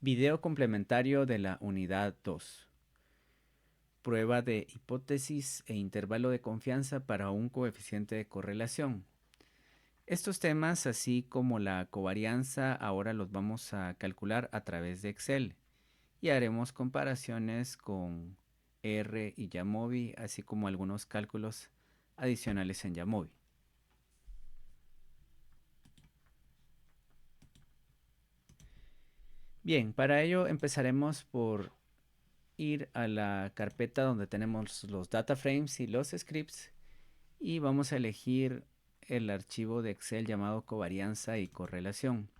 Video complementario de la unidad 2. Prueba de hipótesis e intervalo de confianza para un coeficiente de correlación. Estos temas, así como la covarianza, ahora los vamos a calcular a través de Excel y haremos comparaciones con R y Jamovi, así como algunos cálculos adicionales en Jamovi. Bien, para ello empezaremos por ir a la carpeta donde tenemos los data frames y los scripts y vamos a elegir el archivo de Excel llamado covarianza y correlación.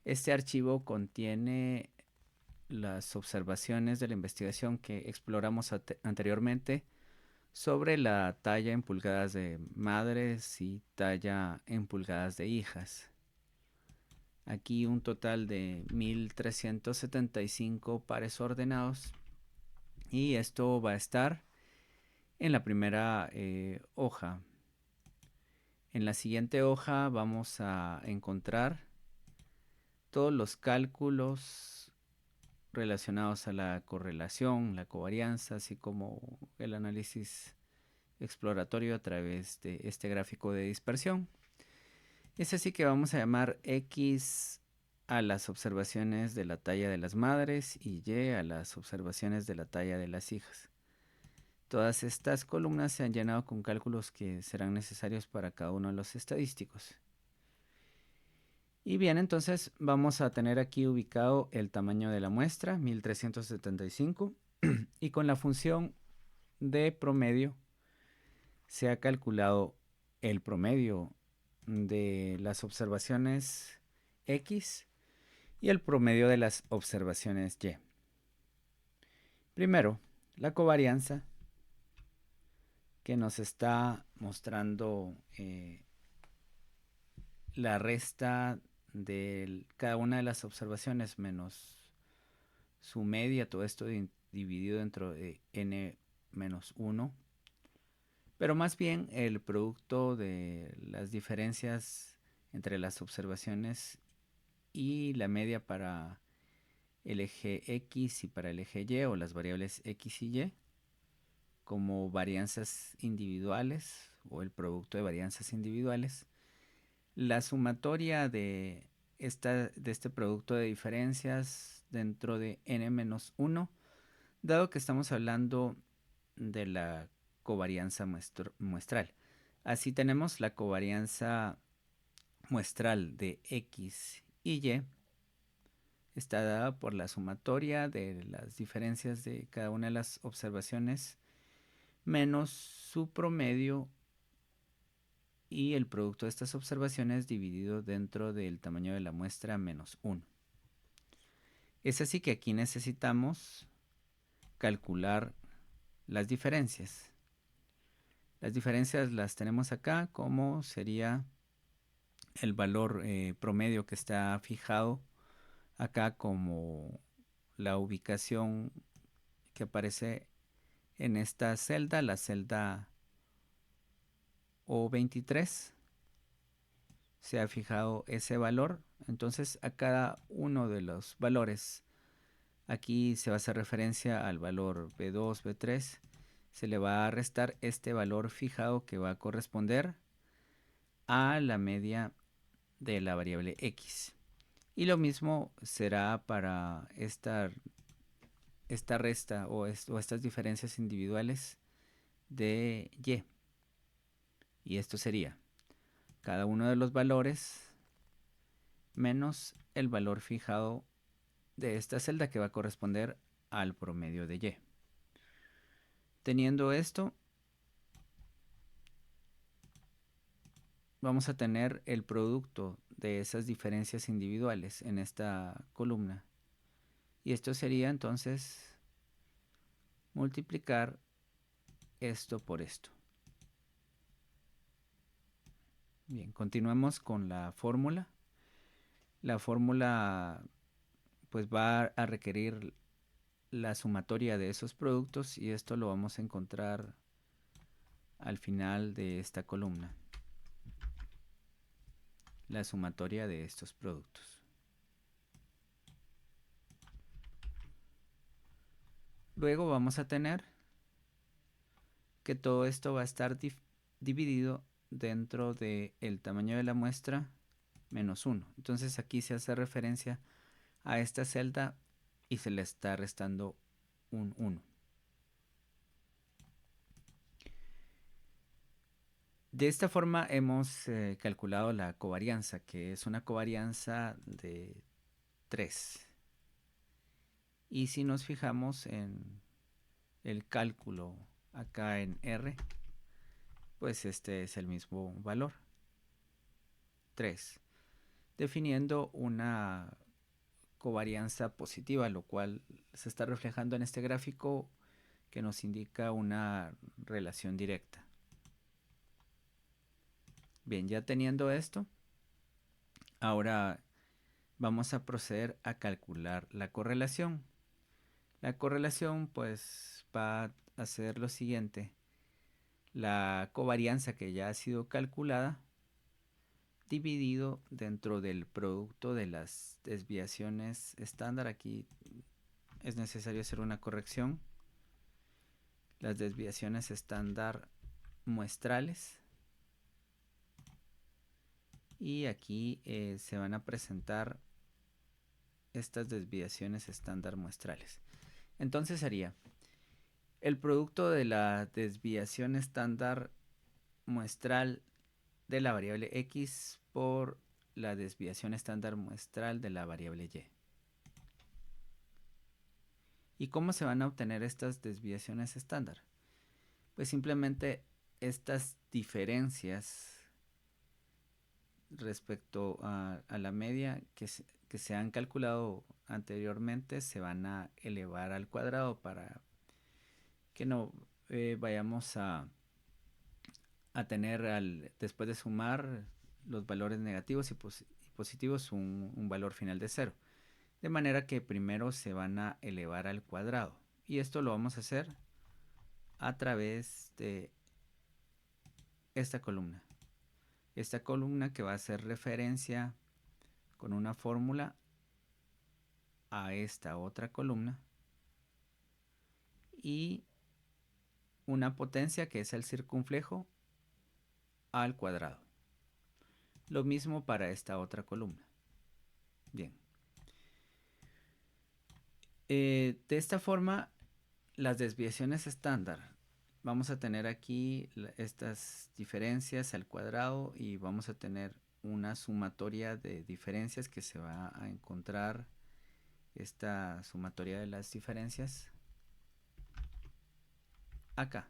Este archivo contiene las observaciones de la investigación que exploramos anteriormente sobre la talla en pulgadas de madres y talla en pulgadas de hijas. Aquí un total de 1375 pares ordenados y esto va a estar en la primera hoja. En la siguiente hoja vamos a encontrar todos los cálculos relacionados a la correlación, la covarianza, así como el análisis exploratorio a través de este gráfico de dispersión. Es así que vamos a llamar X a las observaciones de la talla de las madres y Y a las observaciones de la talla de las hijas. Todas estas columnas se han llenado con cálculos que serán necesarios para cada uno de los estadísticos. Y bien, entonces vamos a tener aquí ubicado el tamaño de la muestra, 1375, y con la función de promedio se ha calculado el promedio de las observaciones X y el promedio de las observaciones Y. Primero, la covarianza que nos está mostrando la resta de cada una de las observaciones menos su media, todo esto dividido dentro de n-1, pero más bien el producto de las diferencias entre las observaciones y la media para el eje X y para el eje Y, o las variables X y Y, como varianzas individuales o el producto de varianzas individuales. La sumatoria de este producto de diferencias dentro de n-1, dado que estamos hablando de la covarianza muestral. Así tenemos la covarianza muestral de X y Y está dada por la sumatoria de las diferencias de cada una de las observaciones menos su promedio y el producto de estas observaciones dividido dentro del tamaño de la muestra menos 1. Es así que aquí necesitamos calcular las diferencias. Las diferencias las tenemos acá, como sería el valor promedio que está fijado acá como la ubicación que aparece en esta celda, la celda O23. Se ha fijado ese valor. Entonces a cada uno de los valores, aquí se va a hacer referencia al valor B2, B3, se le va a restar este valor fijado que va a corresponder a la media de la variable X. Y lo mismo será para esta resta o estas diferencias individuales de Y. Y esto sería cada uno de los valores menos el valor fijado de esta celda que va a corresponder al promedio de Y. Teniendo esto, vamos a tener el producto de esas diferencias individuales en esta columna. Y esto sería entonces multiplicar esto por esto. Bien, continuamos con la fórmula. La fórmula pues va a requerir la sumatoria de esos productos y esto lo vamos a encontrar al final de esta columna. La sumatoria de estos productos. Luego vamos a tener que todo esto va a estar dividido dentro del tamaño de la muestra menos 1. Entonces aquí se hace referencia a esta celda y se le está restando un 1. De esta forma hemos calculado la covarianza, que es una covarianza de 3. Y si nos fijamos en el cálculo acá en R, pues este es el mismo valor, 3, definiendo una covarianza positiva, lo cual se está reflejando en este gráfico que nos indica una relación directa. Bien, ya teniendo esto, ahora vamos a proceder a calcular la correlación. La correlación pues va a hacer lo siguiente: la covarianza que ya ha sido calculada dividido dentro del producto de las desviaciones estándar. Aquí es necesario hacer una corrección. Las desviaciones estándar muestrales, y aquí se van a presentar estas desviaciones estándar muestrales. Entonces sería el producto de la desviación estándar muestral de la variable x por la desviación estándar muestral de la variable y. ¿Y cómo se van a obtener estas desviaciones estándar? Pues simplemente estas diferencias respecto a la media que se han calculado anteriormente se van a elevar al cuadrado para que no vayamos a tener después de sumar los valores negativos y positivos un valor final de 0. De manera que primero se van a elevar al cuadrado. Y esto lo vamos a hacer a través de esta columna. Esta columna que va a hacer referencia con una fórmula a esta otra columna y una potencia que es el circunflejo al cuadrado. Lo mismo para esta otra columna. Bien. De esta forma, las desviaciones estándar, vamos a tener aquí estas diferencias al cuadrado y vamos a tener una sumatoria de diferencias que se va a encontrar, esta sumatoria de las diferencias acá.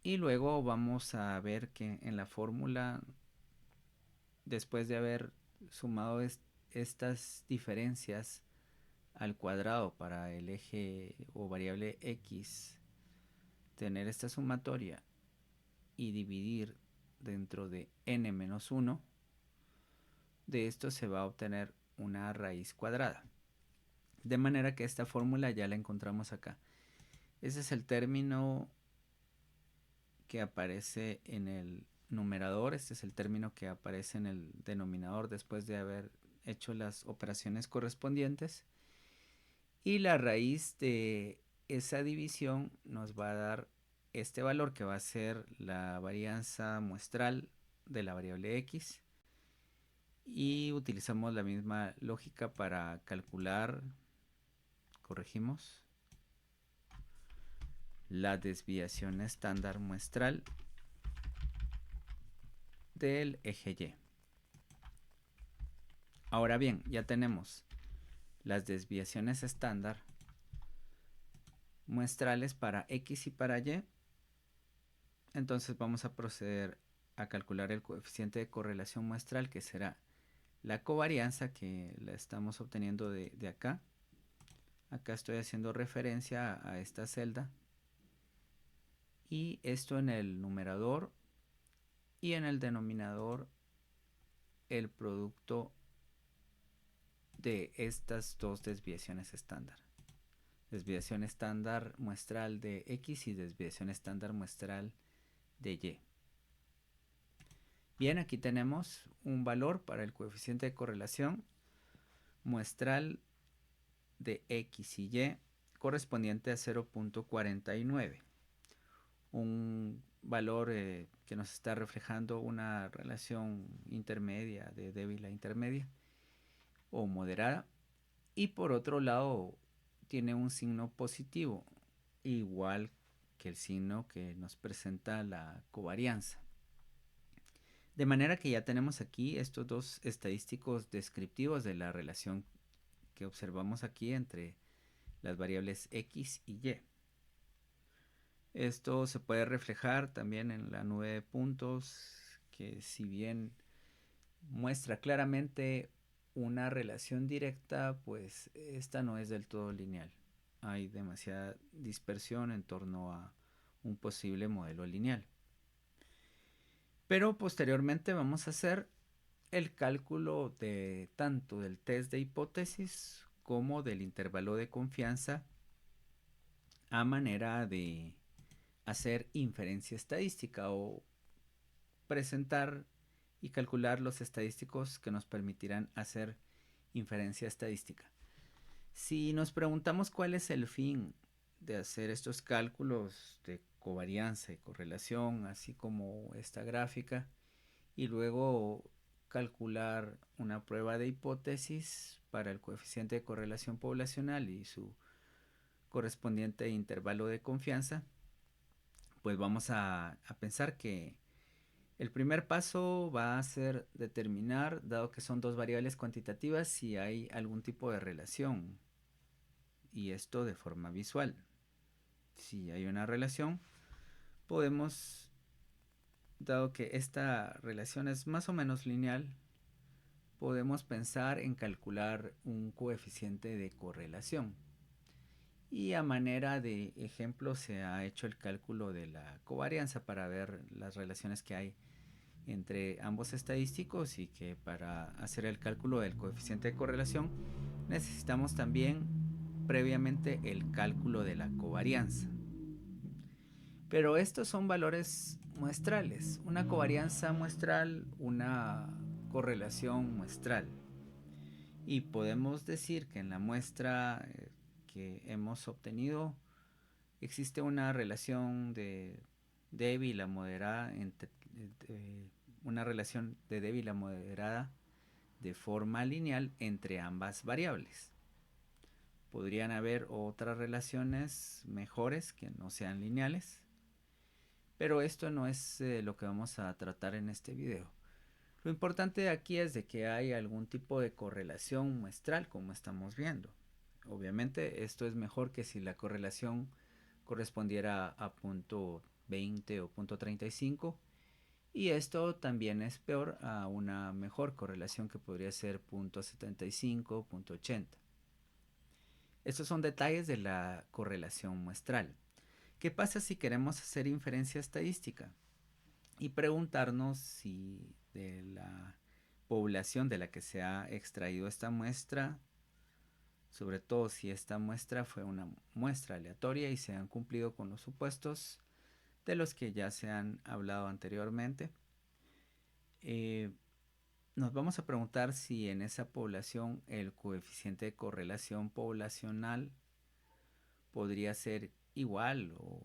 Y luego vamos a ver que en la fórmula, después de haber sumado estas diferencias al cuadrado para el eje o variable x, tener esta sumatoria y dividir dentro de n-1, de esto se va a obtener una raíz cuadrada. De manera que esta fórmula ya la encontramos acá. Ese es el término que aparece en el numerador, este es el término que aparece en el denominador después de haber hecho las operaciones correspondientes, y la raíz de esa división nos va a dar este valor que va a ser la varianza muestral de la variable x, y utilizamos la misma lógica para calcular, corregimos, la desviación estándar muestral del eje y. Ahora bien, ya tenemos las desviaciones estándar muestrales para x y para y. Entonces vamos a proceder a calcular el coeficiente de correlación muestral, que será la covarianza que la estamos obteniendo de acá. Acá estoy haciendo referencia a esta celda, y esto en el numerador, y en el denominador el producto de estas dos desviaciones estándar. Desviación estándar muestral de x y desviación estándar muestral de y. Bien, aquí tenemos un valor para el coeficiente de correlación muestral de X y Y correspondiente a 0.49. Un valor que nos está reflejando una relación intermedia, de débil a intermedia o moderada. Y por otro lado, tiene un signo positivo, igual que el signo que nos presenta la covarianza. De manera que ya tenemos aquí estos dos estadísticos descriptivos de la relación que observamos aquí entre las variables X y Y. Esto se puede reflejar también en la nube de puntos, que si bien muestra claramente una relación directa, pues esta no es del todo lineal. Hay demasiada dispersión en torno a un posible modelo lineal. Pero posteriormente vamos a hacer el cálculo de tanto del test de hipótesis como del intervalo de confianza a manera de hacer inferencia estadística o presentar y calcular los estadísticos que nos permitirán hacer inferencia estadística. Si nos preguntamos cuál es el fin de hacer estos cálculos de covarianza y correlación, así como esta gráfica, y luego calcular una prueba de hipótesis para el coeficiente de correlación poblacional y su correspondiente intervalo de confianza, pues vamos a pensar que el primer paso va a ser determinar, dado que son dos variables cuantitativas, si hay algún tipo de relación, y esto de forma visual. Si hay una relación, podemos, dado que esta relación es más o menos lineal, podemos pensar en calcular un coeficiente de correlación. Y a manera de ejemplo se ha hecho el cálculo de la covarianza para ver las relaciones que hay entre ambos estadísticos, y que para hacer el cálculo del coeficiente de correlación necesitamos también previamente el cálculo de la covarianza. Pero estos son valores muestrales, una covarianza muestral, una correlación muestral. Y podemos decir que en la muestra que hemos obtenido existe una relación de débil a moderada una relación de débil a moderada de forma lineal entre ambas variables. Podrían haber otras relaciones mejores que no sean lineales, pero esto no es lo que vamos a tratar en este video. Lo importante aquí es de que hay algún tipo de correlación muestral, como estamos viendo. Obviamente esto es mejor que si la correlación correspondiera a punto 20 o punto 35, y esto también es peor a una mejor correlación que podría ser punto 75, punto 80. Estos son detalles de la correlación muestral. ¿Qué pasa si queremos hacer inferencia estadística y preguntarnos si de la población de la que se ha extraído esta muestra, sobre todo si esta muestra fue una muestra aleatoria y se han cumplido con los supuestos de los que ya se han hablado anteriormente? Nos vamos a preguntar si en esa población el coeficiente de correlación poblacional podría ser igual o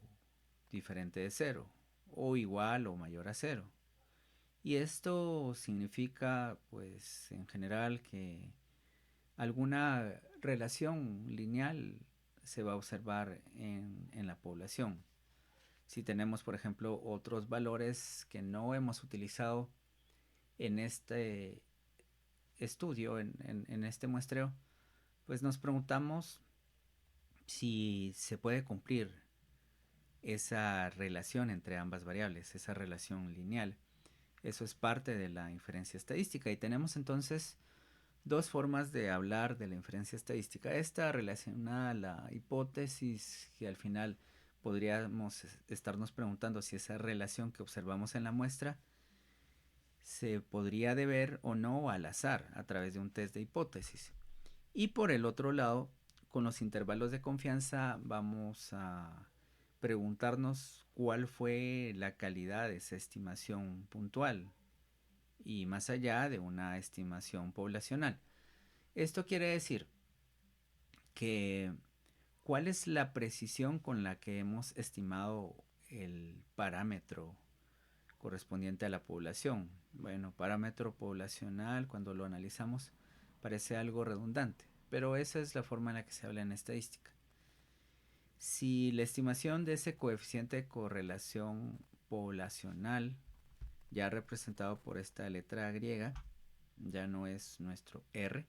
diferente de 0, o igual o mayor a 0. Y esto significa, pues, en general, que alguna relación lineal se va a observar en la población. Si tenemos, por ejemplo, otros valores que no hemos utilizado en este estudio, en este muestreo, pues nos preguntamos si se puede cumplir esa relación entre ambas variables, esa relación lineal. Eso es parte de la inferencia estadística, y tenemos entonces dos formas de hablar de la inferencia estadística. Esta relacionada a la hipótesis, que al final podríamos estarnos preguntando si esa relación que observamos en la muestra se podría deber o no al azar a través de un test de hipótesis. Y por el otro lado, con los intervalos de confianza vamos a preguntarnos cuál fue la calidad de esa estimación puntual. y más allá de una estimación poblacional. Esto quiere decir que ¿cuál es la precisión con la que hemos estimado el parámetro correspondiente a la población? Bueno, parámetro poblacional, cuando lo analizamos, parece algo redundante, pero esa es la forma en la que se habla en estadística. Si la estimación de ese coeficiente de correlación poblacional, ya representado por esta letra griega, ya no es nuestro R,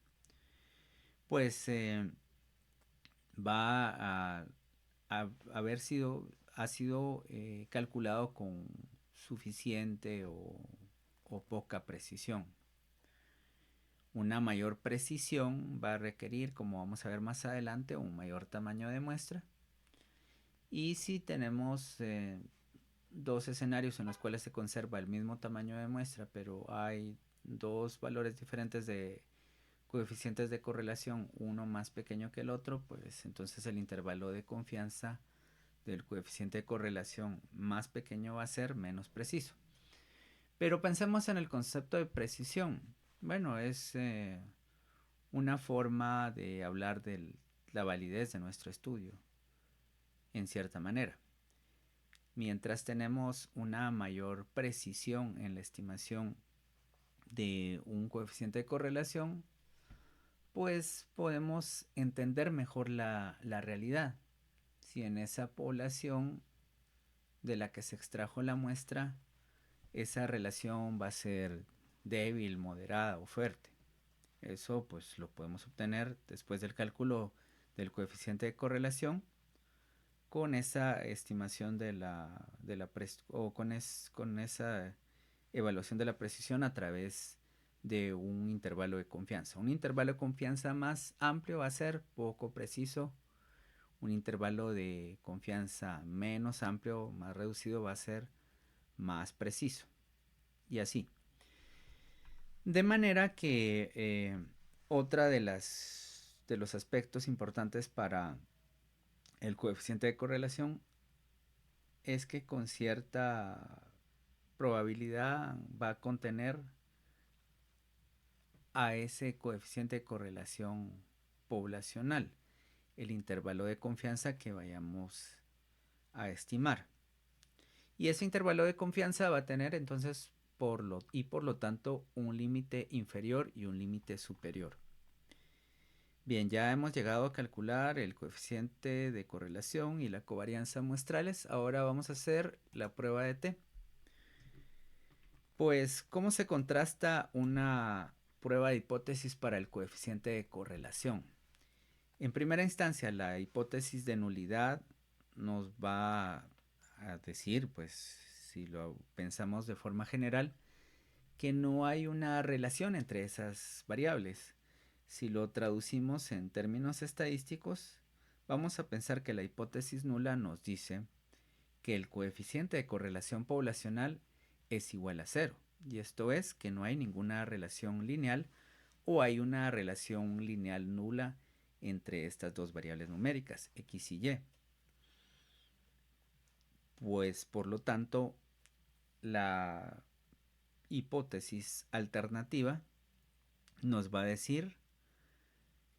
pues va a haber sido, ha sido calculado con suficiente o poca precisión. Una mayor precisión va a requerir, como vamos a ver más adelante, un mayor tamaño de muestra. Y si tenemos dos escenarios en los cuales se conserva el mismo tamaño de muestra, pero hay dos valores diferentes de coeficientes de correlación, uno más pequeño que el otro, pues entonces el intervalo de confianza del coeficiente de correlación más pequeño va a ser menos preciso. Pero pensemos en el concepto de precisión. Bueno, es una forma de hablar de la validez de nuestro estudio, en cierta manera. Mientras tenemos una mayor precisión en la estimación de un coeficiente de correlación, pues podemos entender mejor la realidad. Si en esa población de la que se extrajo la muestra, esa relación va a ser débil, moderada o fuerte. Eso pues lo podemos obtener después del cálculo del coeficiente de correlación con esa estimación o con esa evaluación de la precisión a través de un intervalo de confianza. Un intervalo de confianza más amplio va a ser poco preciso. Un intervalo de confianza menos amplio, más reducido, va a ser más preciso. Y así. De manera que otra de los aspectos importantes para el coeficiente de correlación es que con cierta probabilidad va a contener a ese coeficiente de correlación poblacional, el intervalo de confianza que vayamos a estimar. Y ese intervalo de confianza va a tener entonces por lo tanto un límite inferior y un límite superior. Bien, ya hemos llegado a calcular el coeficiente de correlación y la covarianza muestrales. Ahora vamos a hacer la prueba de T. Pues, ¿cómo se contrasta una prueba de hipótesis para el coeficiente de correlación? En primera instancia, la hipótesis de nulidad nos va a decir, pues, si lo pensamos de forma general, que no hay una relación entre esas variables. Si lo traducimos en términos estadísticos, vamos a pensar que la hipótesis nula nos dice que el coeficiente de correlación poblacional es igual a 0. Y esto es que no hay ninguna relación lineal o hay una relación lineal nula entre estas dos variables numéricas, x y y. Pues por lo tanto, la hipótesis alternativa nos va a decir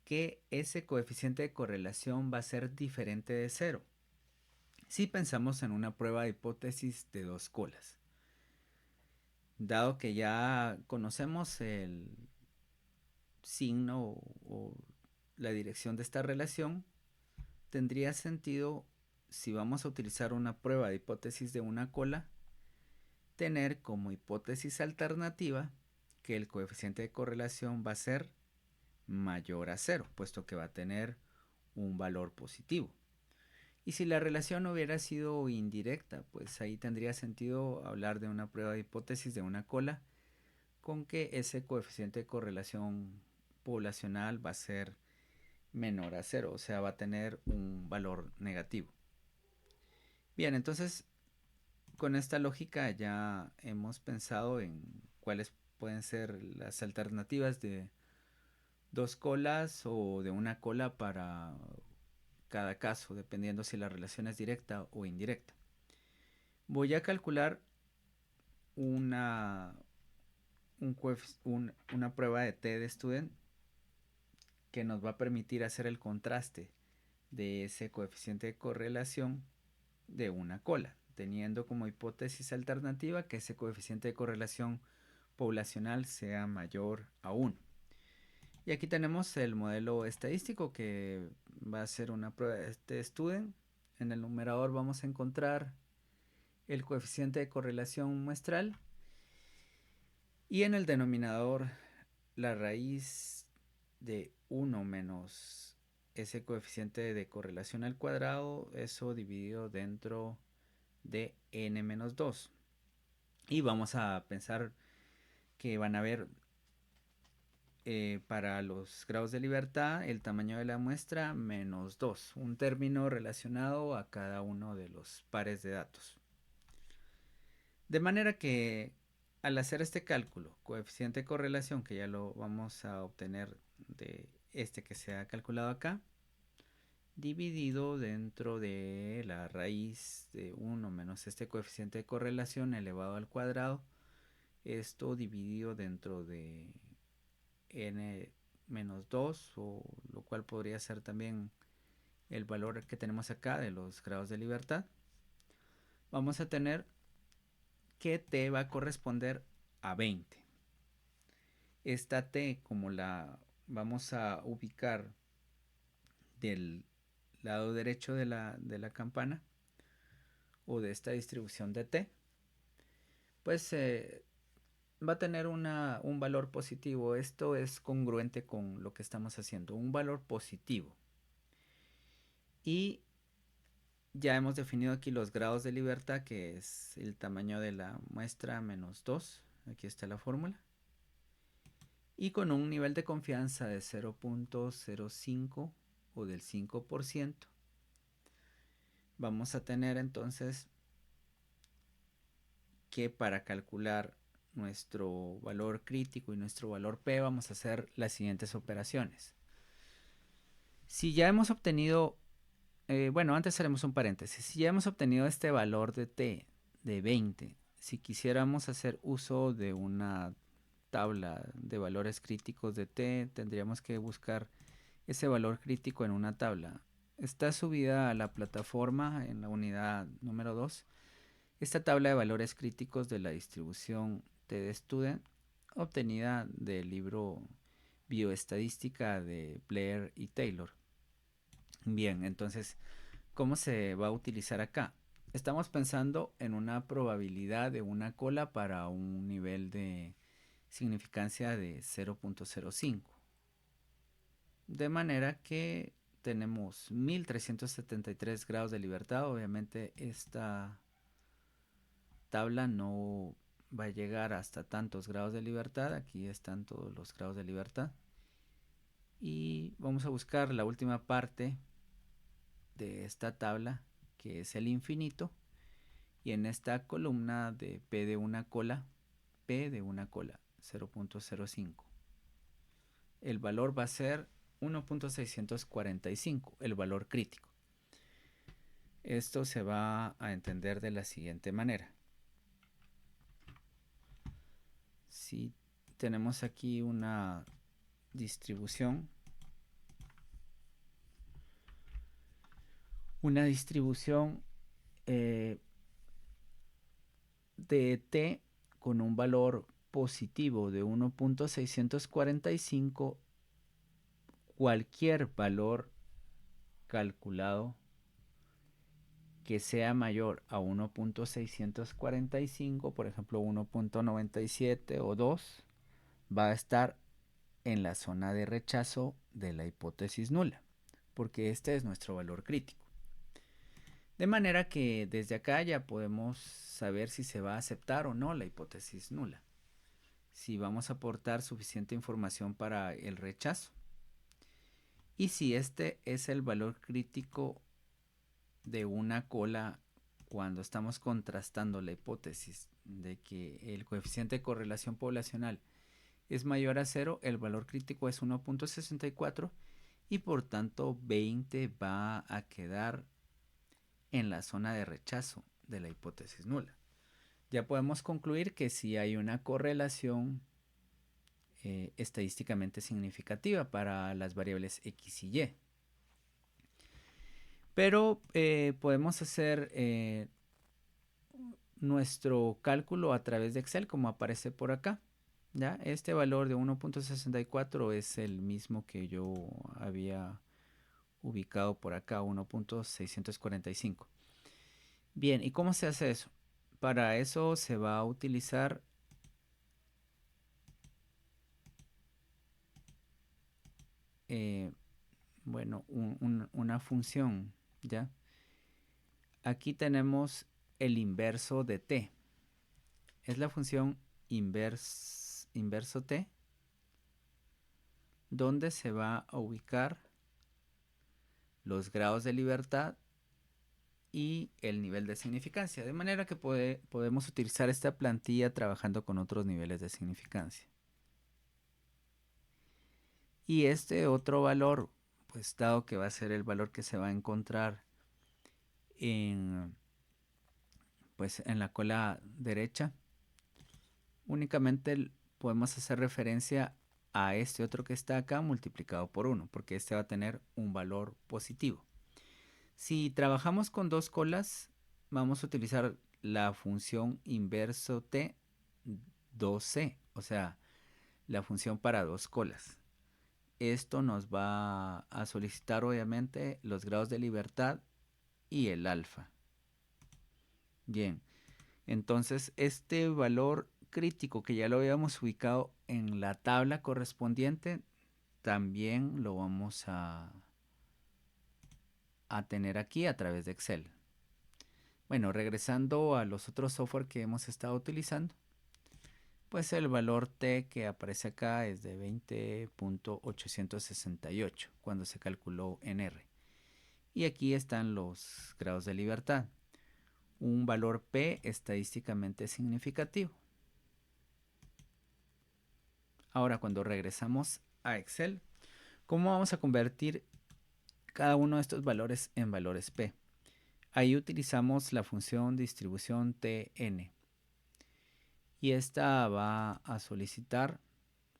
que ese coeficiente de correlación va a ser diferente de 0. Si pensamos en una prueba de hipótesis de dos colas. Dado que ya conocemos el signo o la dirección de esta relación, tendría sentido, si vamos a utilizar una prueba de hipótesis de una cola, tener como hipótesis alternativa que el coeficiente de correlación va a ser mayor a 0, puesto que va a tener un valor positivo. Y si la relación hubiera sido indirecta, pues ahí tendría sentido hablar de una prueba de hipótesis de una cola con que ese coeficiente de correlación poblacional va a ser menor a 0, o sea, va a tener un valor negativo. Bien, entonces con esta lógica ya hemos pensado en cuáles pueden ser las alternativas de dos colas o de una cola para cada caso, dependiendo si la relación es directa o indirecta. Voy a calcular una prueba de t-de-student que nos va a permitir hacer el contraste de ese coeficiente de correlación de una cola, teniendo como hipótesis alternativa que ese coeficiente de correlación poblacional sea mayor a 1. Y aquí tenemos el modelo estadístico que va a ser una prueba de t-student. En el numerador vamos a encontrar el coeficiente de correlación muestral y en el denominador la raíz de 1 menos ese coeficiente de correlación al cuadrado, eso dividido dentro de n-2. Y vamos a pensar que van a haber para los grados de libertad el tamaño de la muestra menos 2, un término relacionado a cada uno de los pares de datos. De manera que al hacer este cálculo, coeficiente de correlación, que ya lo vamos a obtener de este que se ha calculado acá, dividido dentro de la raíz de 1 menos este coeficiente de correlación elevado al cuadrado, esto dividido dentro de n menos 2, o lo cual podría ser también el valor que tenemos acá de los grados de libertad, vamos a tener que t va a corresponder a 20. Esta t, como la vamos a ubicar del lado derecho de la campana o de esta distribución de t, pues va a tener un valor positivo. Esto es congruente con lo que estamos haciendo, un valor positivo. Y ya hemos definido aquí los grados de libertad, que es el tamaño de la muestra menos 2. Aquí está la fórmula. Y con un nivel de confianza de 0.05 o del 5%, vamos a tener entonces que para calcular nuestro valor crítico y nuestro valor P vamos a hacer las siguientes operaciones. Si ya hemos obtenido, bueno, antes haremos un paréntesis. Si ya hemos obtenido este valor de T de 20, si quisiéramos hacer uso de una tabla de valores críticos de T, tendríamos que buscar ese valor crítico en una tabla. Está subida a la plataforma en la unidad número 2. Esta tabla de valores críticos de la distribución t-de-student obtenida del libro Bioestadística de Blair y Taylor. Bien, entonces, ¿cómo se va a utilizar acá? Estamos pensando en una probabilidad de una cola para un nivel de significancia de 0.05. De manera que tenemos 1373 grados de libertad. Obviamente esta tabla no va a llegar hasta tantos grados de libertad. Aquí están todos los grados de libertad. Y vamos a buscar la última parte de esta tabla, que es el infinito. Y en esta columna de P de una cola, 0.05. El valor va a ser 1.645, el valor crítico. Esto se va a entender de la siguiente manera. Si tenemos aquí una distribución, de t con un valor positivo de 1.645, cualquier valor calculado que sea mayor a 1.645, por ejemplo 1.97 o 2, va a estar en la zona de rechazo de la hipótesis nula, porque este es nuestro valor crítico. De manera que desde acá ya podemos saber si se va a aceptar o no la hipótesis nula, si vamos a aportar suficiente información para el rechazo, y si este es el valor crítico de una cola cuando estamos contrastando la hipótesis de que el coeficiente de correlación poblacional es mayor a 0, el valor crítico es 1.64 y por tanto 20 va a quedar en la zona de rechazo de la hipótesis nula. Ya podemos concluir que si hay una correlación estadísticamente significativa para las variables X y Y. Pero podemos hacer nuestro cálculo a través de Excel, como aparece por acá. ¿Ya? Este valor de 1.64 es el mismo que yo había ubicado por acá, 1.645. Bien, ¿y cómo se hace eso? Para eso se va a utilizar bueno, una función, ¿ya? Aquí tenemos el inverso de t. Es la función inverso t, donde se va a ubicar los grados de libertad y el nivel de significancia. De manera que podemos utilizar esta plantilla trabajando con otros niveles de significancia. Y este otro valor, pues dado que va a ser el valor que se va a encontrar en, pues, en la cola derecha, únicamente podemos hacer referencia a este otro que está acá multiplicado por 1, porque este va a tener un valor positivo. Si trabajamos con dos colas, vamos a utilizar la función inverso t 2c, o sea, la función para dos colas. Esto nos va a solicitar obviamente los grados de libertad y el alfa. Bien, entonces este valor crítico que ya lo habíamos ubicado en la tabla correspondiente, también lo vamos a tener aquí a través de Excel. Bueno, regresando a los otros software que hemos estado utilizando, pues el valor T que aparece acá es de 20.868 cuando se calculó en R. Y aquí están los grados de libertad. Un valor P estadísticamente significativo. Ahora, cuando regresamos a Excel, ¿cómo vamos a convertir cada uno de estos valores en valores P? Ahí utilizamos la función distribución TN. Y esta va a solicitar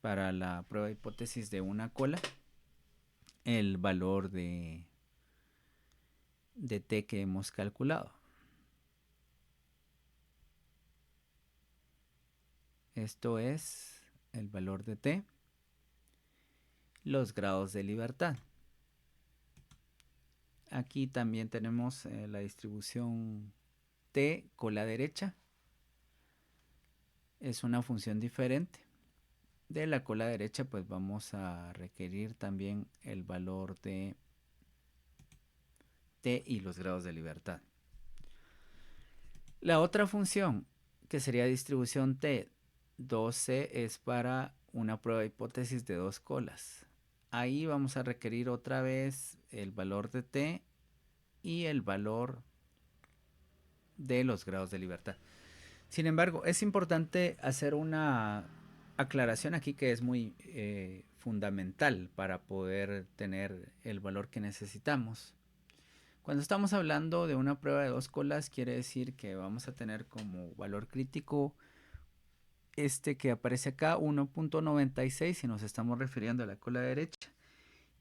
para la prueba de hipótesis de una cola el valor de T que hemos calculado. Esto es el valor de T, los grados de libertad. Aquí también tenemos la distribución T cola derecha. Es una función diferente. De la cola derecha pues vamos a requerir también el valor de T y los grados de libertad. La otra función que sería distribución T 2C es para una prueba de hipótesis de dos colas. Ahí vamos a requerir otra vez el valor de T y el valor de los grados de libertad. Sin embargo, es importante hacer una aclaración aquí que es muy fundamental para poder tener el valor que necesitamos. Cuando estamos hablando de una prueba de dos colas, quiere decir que vamos a tener como valor crítico este que aparece acá, 1.96 si nos estamos refiriendo a la cola derecha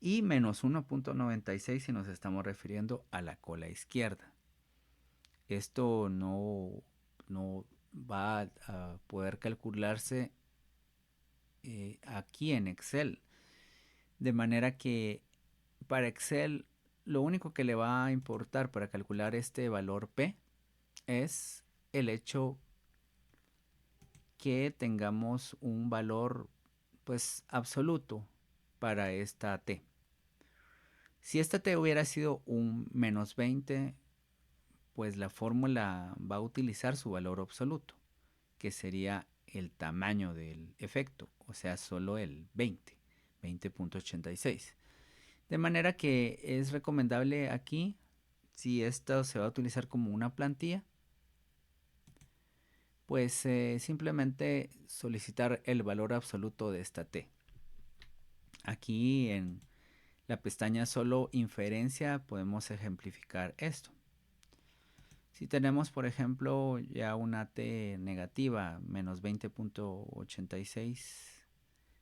y menos 1.96 si nos estamos refiriendo a la cola izquierda. Esto no va a poder calcularse aquí en Excel. De manera que para Excel lo único que le va a importar para calcular este valor P es el hecho que tengamos un valor pues absoluto para esta T. Si esta T hubiera sido un menos 20, pues la fórmula va a utilizar su valor absoluto, que sería el tamaño del efecto, o sea, solo el 20.86. De manera que es recomendable aquí, si esto se va a utilizar como una plantilla, pues simplemente solicitar el valor absoluto de esta T. Aquí en la pestaña solo inferencia podemos ejemplificar esto. Si tenemos, por ejemplo, ya una T negativa, menos 20.86,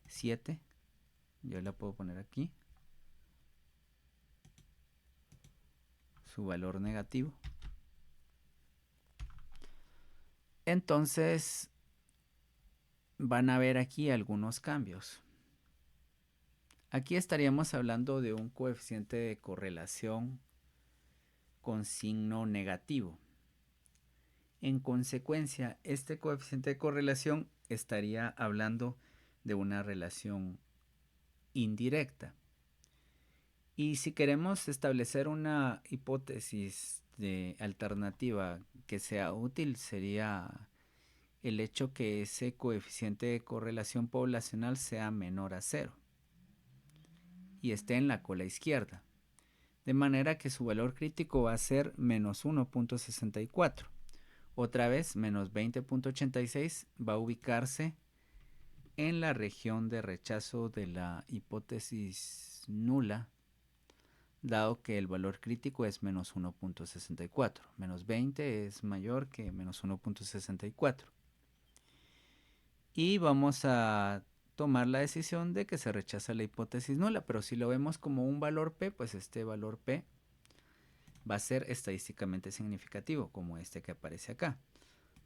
7. Yo la puedo poner aquí. Su valor negativo. Entonces van a ver aquí algunos cambios. Aquí estaríamos hablando de un coeficiente de correlación con signo negativo. En consecuencia, este coeficiente de correlación estaría hablando de una relación indirecta. Y si queremos establecer una hipótesis de alternativa que sea útil, sería el hecho que ese coeficiente de correlación poblacional sea menor a 0 y esté en la cola izquierda, de manera que su valor crítico va a ser menos 1.64. Otra vez, menos 20.86 va a ubicarse en la región de rechazo de la hipótesis nula, dado que el valor crítico es menos 1.64. Menos 20 es mayor que menos 1.64. Y vamos a tomar la decisión de que se rechaza la hipótesis nula, pero si lo vemos como un valor P, pues este valor P va a ser estadísticamente significativo, como este que aparece acá.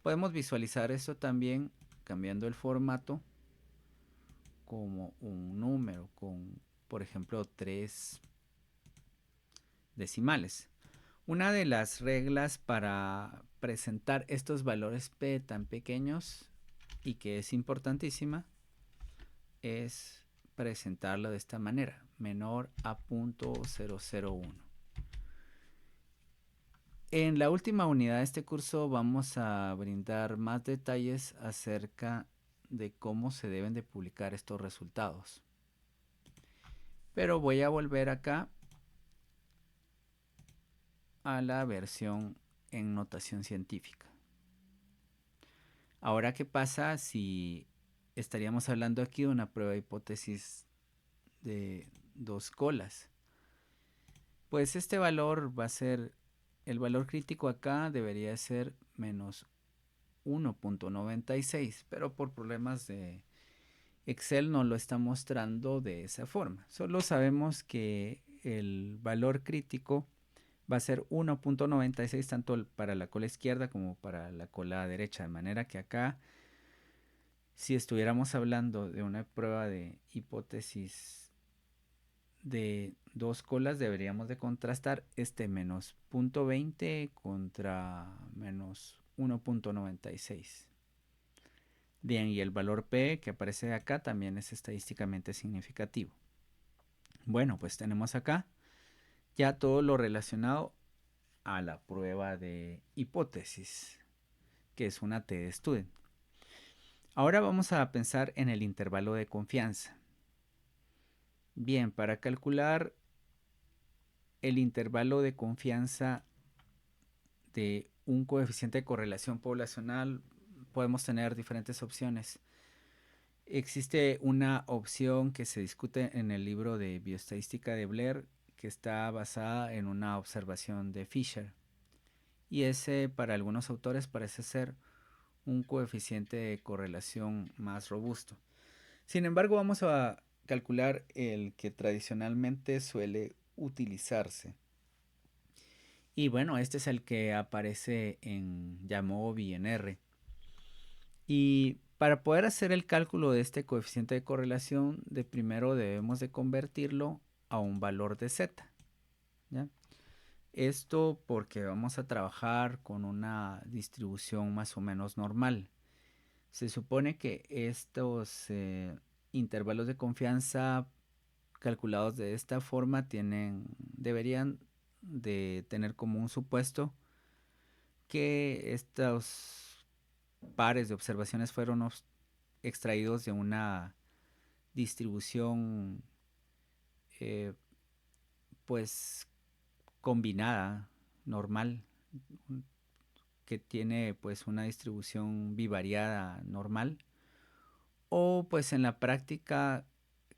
Podemos visualizar esto también cambiando el formato como un número con, por ejemplo, 3 decimales. Una de las reglas para presentar estos valores P tan pequeños y que es importantísima es presentarlo de esta manera, menor a 0.001. En la última unidad de este curso vamos a brindar más detalles acerca de cómo se deben de publicar estos resultados. Pero voy a volver acá a la versión en notación científica. Ahora, ¿qué pasa si estaríamos hablando aquí de una prueba de hipótesis de 2 colas? Pues este valor va a ser, el valor crítico acá debería ser menos 1.96, pero por problemas de Excel no lo está mostrando de esa forma. Solo sabemos que el valor crítico va a ser 1.96 tanto para la cola izquierda como para la cola derecha, de manera que acá, si estuviéramos hablando de una prueba de hipótesis de 2 colas, deberíamos de contrastar este menos 0.20 contra menos 1.96. Bien, y el valor P que aparece acá también es estadísticamente significativo. Bueno, pues tenemos acá ya todo lo relacionado a la prueba de hipótesis, que es una t-student. Ahora vamos a pensar en el intervalo de confianza. Bien, para calcular el intervalo de confianza de un coeficiente de correlación poblacional podemos tener diferentes opciones. Existe una opción que se discute en el libro de bioestadística de Blair que está basada en una observación de Fisher. Y ese para algunos autores parece ser un coeficiente de correlación más robusto. Sin embargo, vamos a calcular el que tradicionalmente suele utilizarse. Y bueno, este es el que aparece en YAMOV y en R. Y para poder hacer el cálculo de este coeficiente de correlación, de primero debemos de convertirlo a un valor de z. ¿Ya? Esto porque vamos a trabajar con una distribución más o menos normal. Se supone que estos intervalos de confianza calculados de esta forma deberían de tener como un supuesto que estos pares de observaciones fueron extraídos de una distribución pues combinada, normal, que tiene pues una distribución bivariada normal, o pues en la práctica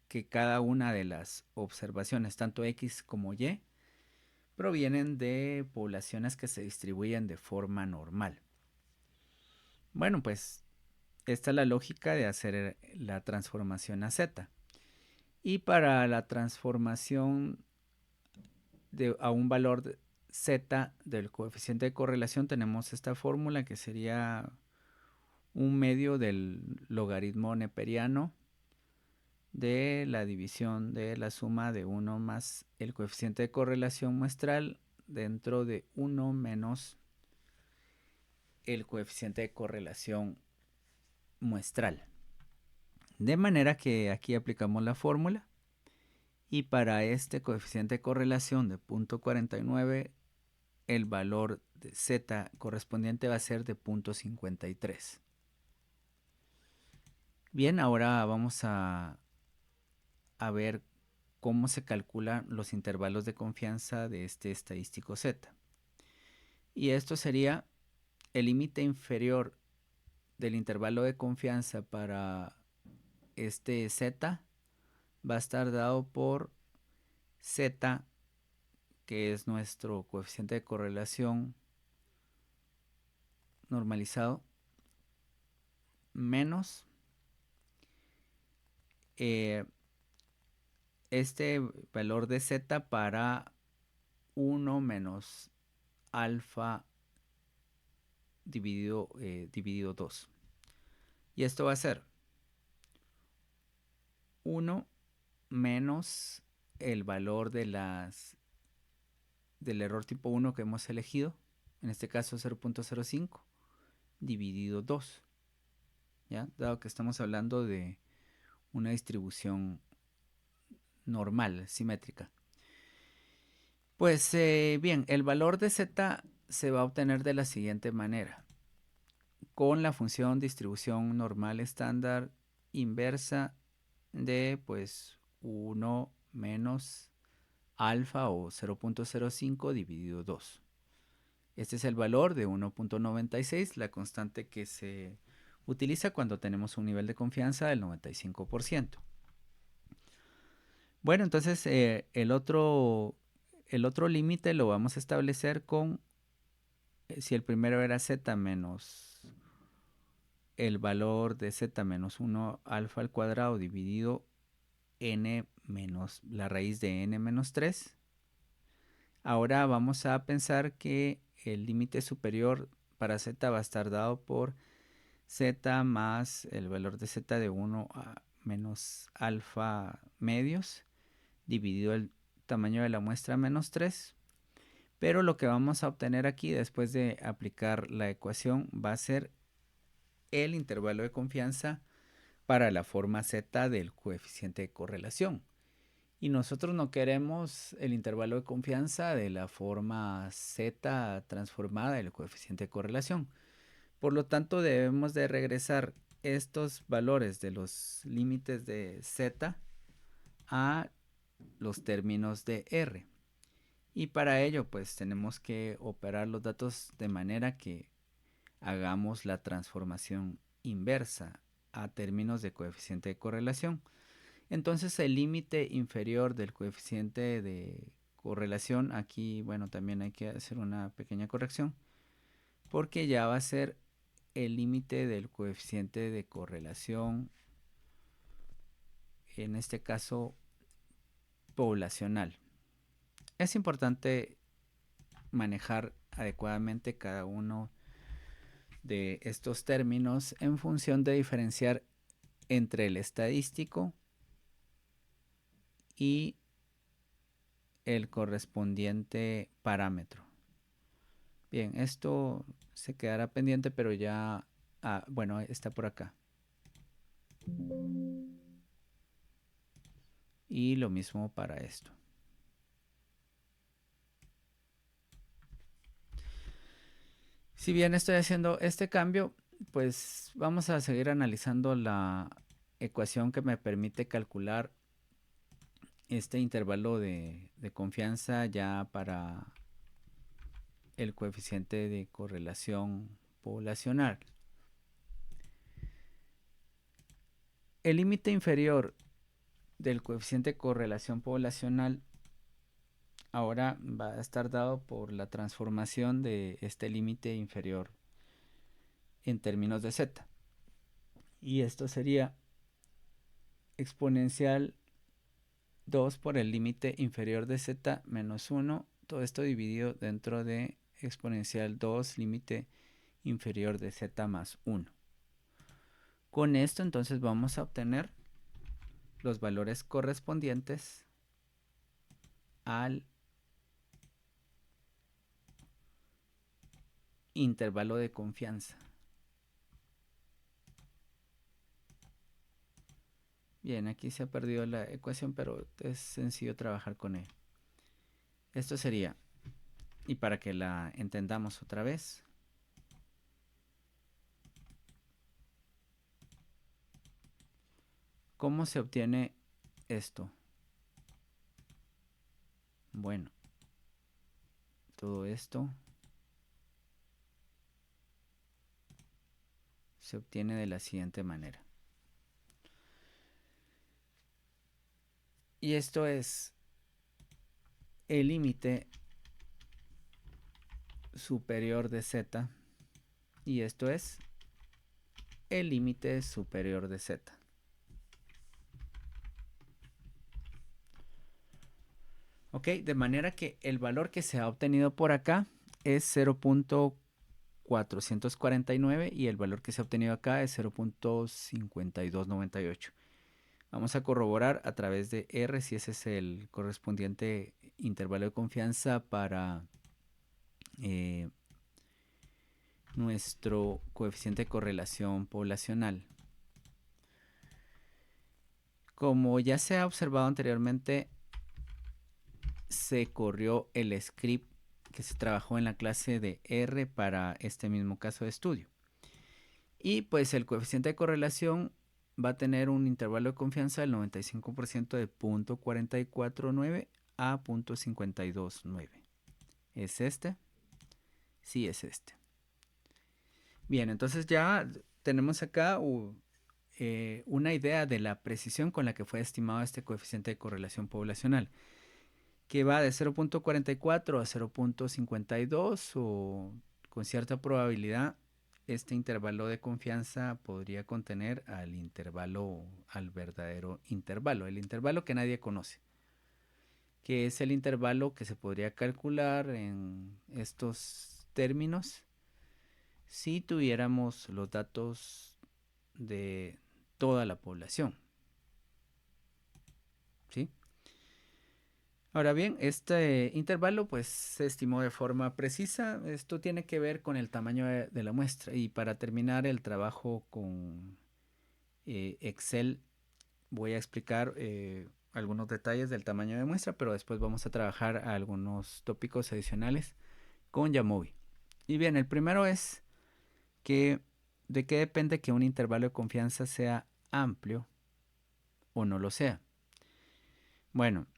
que cada una de las observaciones, tanto X como Y, provienen de poblaciones que se distribuyen de forma normal. Bueno, pues esta es la lógica de hacer la transformación a z. Y para la transformación a un valor z del coeficiente de correlación tenemos esta fórmula que sería un medio del logaritmo neperiano de la división de la suma de 1 más el coeficiente de correlación muestral dentro de 1 menos el coeficiente de correlación muestral. De manera que aquí aplicamos la fórmula y para este coeficiente de correlación de 0.49 el valor de z correspondiente va a ser de 0.53. Bien, ahora vamos a ver cómo se calculan los intervalos de confianza de este estadístico z. Y esto sería el límite inferior del intervalo de confianza para este z va a estar dado por z, que es nuestro coeficiente de correlación normalizado, menos este valor de z para 1 menos alfa dividido 2. Y esto va a ser 1 menos el valor de del error tipo 1 que hemos elegido, en este caso 0.05, dividido 2. ¿Ya? Dado que estamos hablando de una distribución normal, simétrica. Pues bien, el valor de z se va a obtener de la siguiente manera. Con la función distribución normal estándar inversa de pues 1 menos alfa o 0.05 dividido 2. Este es el valor de 1.96, la constante que se utiliza cuando tenemos un nivel de confianza del 95%. Bueno, entonces el otro límite lo vamos a establecer con, si el primero era z menos el valor de z menos 1 alfa al cuadrado dividido n menos la raíz de n menos 3. Ahora vamos a pensar que el límite superior para z va a estar dado por z más el valor de z de 1 a menos alfa medios dividido el tamaño de la muestra menos 3. Pero lo que vamos a obtener aquí después de aplicar la ecuación va a ser el intervalo de confianza para la forma z del coeficiente de correlación. Y nosotros no queremos el intervalo de confianza de la forma z transformada del coeficiente de correlación. Por lo tanto, debemos de regresar estos valores de los límites de z a los términos de r. Y para ello, pues tenemos que operar los datos de manera que hagamos la transformación inversa a términos de coeficiente de correlación. Entonces el límite inferior del coeficiente de correlación, aquí bueno también hay que hacer una pequeña corrección, porque ya va a ser el límite del coeficiente de correlación, en este caso poblacional. Es importante manejar adecuadamente cada uno de estos términos en función de diferenciar entre el estadístico y el correspondiente parámetro. Bien, esto se quedará pendiente, pero ya, bueno, está por acá. Y lo mismo para esto. Si bien estoy haciendo este cambio, pues vamos a seguir analizando la ecuación que me permite calcular este intervalo de confianza ya para el coeficiente de correlación poblacional. El límite inferior del coeficiente de correlación poblacional ahora va a estar dado por la transformación de este límite inferior en términos de z. Y esto sería exponencial 2 por el límite inferior de z menos 1. Todo esto dividido dentro de exponencial 2 límite inferior de z más 1. Con esto entonces vamos a obtener los valores correspondientes al intervalo de confianza. Bien, aquí se ha perdido la ecuación, pero es sencillo trabajar con ella. Esto sería, y para que la entendamos otra vez, ¿cómo se obtiene esto? Bueno, todo esto se obtiene de la siguiente manera. Y esto es el límite superior de z y esto es el límite superior de z. Ok, de manera que el valor que se ha obtenido por acá es 0.449 y el valor que se ha obtenido acá es 0.5298. Vamos a corroborar a través de R si ese es el correspondiente intervalo de confianza para nuestro coeficiente de correlación poblacional. Como ya se ha observado anteriormente, se corrió el script que se trabajó en la clase de R para este mismo caso de estudio. Y pues el coeficiente de correlación va a tener un intervalo de confianza del 95% de 0.449 a 0.529. ¿Es este? Sí, es este. Bien, entonces ya tenemos acá una idea de la precisión con la que fue estimado este coeficiente de correlación poblacional, que va de 0.44 a 0.52 o con cierta probabilidad este intervalo de confianza podría contener al verdadero intervalo, el intervalo que nadie conoce, que es el intervalo que se podría calcular en estos términos si tuviéramos los datos de toda la población. ¿Sí? Ahora bien, este intervalo pues se estimó de forma precisa. Esto tiene que ver con el tamaño de la muestra. Y para terminar el trabajo con Excel voy a explicar algunos detalles del tamaño de muestra, pero después vamos a trabajar algunos tópicos adicionales con Jamovi. Y bien, el primero es que de qué depende que un intervalo de confianza sea amplio o no lo sea. Bueno,